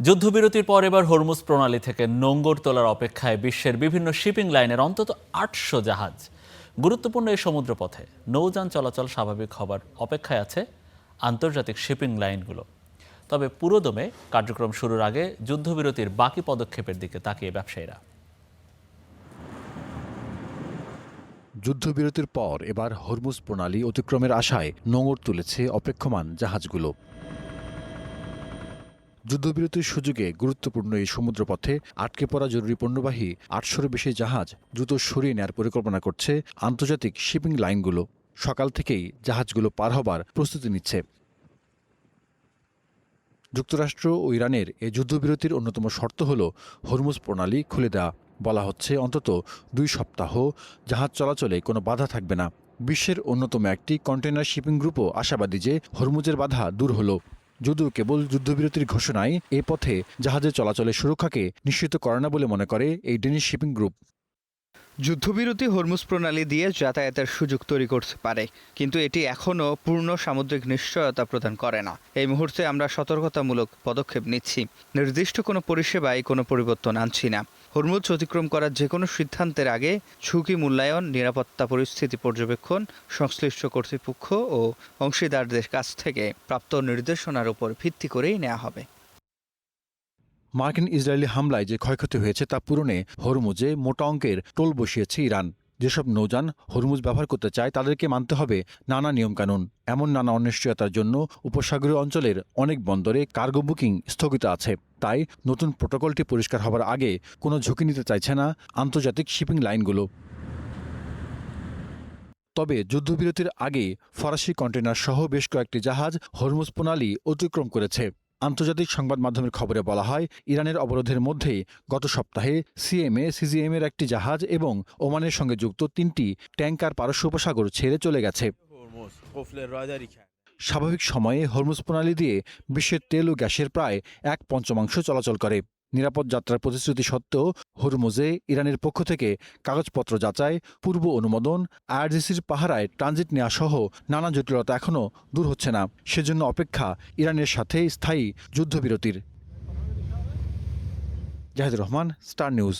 যুদ্ধবিরতির পর এবার হরমুজ প্রণালী থেকে নোঙর তোলার অপেক্ষায় বিশ্বের বিভিন্ন শিপিং লাইনের অন্তত ৮০০ জাহাজ। গুরুত্বপূর্ণ এই সমুদ্রপথে নৌযান চলাচল স্বাভাবিক হবার অপেক্ষায় আছে আন্তর্জাতিক শিপিং লাইনগুলো। তবে পুরোদমে কার্যক্রম শুরুর আগে যুদ্ধবিরতির বাকি পদক্ষেপের দিকে তাকিয়ে ব্যবসায়ীরা। যুদ্ধবিরতির পর এবার হরমুজ প্রণালী অতিক্রমের আশায় নোঙর তুলেছে অপেক্ষমান জাহাজগুলো। যুদ্ধবিরতির সুযোগে গুরুত্বপূর্ণ এই সমুদ্রপথে আটকে পড়া জরুরি পণ্যবাহী ৮০০-র বেশি জাহাজ দ্রুত সরিয়ে নেয়ার পরিকল্পনা করছে আন্তর্জাতিক শিপিং লাইনগুলো। সকাল থেকেই জাহাজগুলো পার হবার প্রস্তুতি নিচ্ছে। যুক্তরাষ্ট্র ও ইরানের এই যুদ্ধবিরতির অন্যতম শর্ত হল হরমুজ প্রণালী খুলে দেওয়া। বলা হচ্ছে অন্তত ২ সপ্তাহ জাহাজ চলাচলে কোনো বাধা থাকবে না। বিশ্বের অন্যতম একটি কন্টেইনার শিপিং গ্রুপও আশাবাদী যে হরমুজের বাধা দূর হলো। যদিও কেবল যুদ্ধবিরতির ঘোষণায় এ পথে জাহাজের চলাচলের সুরক্ষাকে নিশ্চিত করে না বলে মনে করে এই ডেনিশ শিপিং গ্রুপ। যুদ্ধবিরতি হরমুজ প্রণালী দিয়ে যাতায়াতের সুযোগ তৈরি করতে পারে, কিন্তু এটি এখনও পূর্ণ সামুদ্রিক নিশ্চয়তা প্রদান করে না। এই মুহূর্তে আমরা সতর্কতামূলক পদক্ষেপ নিচ্ছি, নির্দিষ্ট কোনো পরিষেবায় কোনো পরিবর্তন আনছি না। হরমুজ অতিক্রম করার যে কোনো সিদ্ধান্তের আগে ঝুঁকি মূল্যায়ন, নিরাপত্তা পরিস্থিতি পর্যবেক্ষণ, সংশ্লিষ্ট কর্তৃপক্ষ ও অংশীদারদের কাছ থেকে প্রাপ্ত নির্দেশনার উপর ভিত্তি করেই নেওয়া হবে। মার্কিন ইসরায়েলি হামলায় যে ক্ষয়ক্ষতি হয়েছে তা পূরণে হরমুজে মোটা অঙ্কের টোল বসিয়েছে ইরান। যেসব নৌযান হরমুজ ব্যবহার করতে চায় তাদেরকে মানতে হবে নানা নিয়মকানুন। এমন নানা অনিশ্চয়তার জন্য উপসাগরীয় অঞ্চলের অনেক বন্দরে কার্গো বুকিং স্থগিত আছে। তাই নতুন প্রোটোকলটি পরিষ্কার হবার আগে কোনো ঝুঁকি নিতে চাইছে না আন্তর্জাতিক শিপিং লাইনগুলো। তবে যুদ্ধবিরতির আগে ফরাসি কন্টেইনার সহ বেশ কয়েকটি জাহাজ হরমুজ প্রণালী অতিক্রম করেছে। আন্তর্জাতিক সংবাদ মাধ্যমের খবরে বলা হয়, ইরানের অবরোধের মধ্যেই গত সপ্তাহে সিজিএম এর একটি জাহাজ এবং ওমানের সঙ্গে যুক্ত ৩টি ট্যাঙ্কার পারস্য উপসাগর ছেড়ে চলে গেছে। স্বাভাবিক সময়ে হরমুজ প্রণালী দিয়ে বিশ্বের তেল ও গ্যাসের প্রায় ১/৫ চলাচল করে। নিরাপদ যাত্রার প্রতিশ্রুতি সত্ত্বেও হরমুজে ইরানের পক্ষ থেকে কাগজপত্র যাচাই, পূর্ব অনুমোদন, আইআরজিসির পাহারায় ট্রানজিট নেওয়া সহ নানা জটিলতা এখনও দূর হচ্ছে না। সেজন্য অপেক্ষা ইরানের সাথে স্থায়ী যুদ্ধবিরতির। Jahidur Rahman, Star news.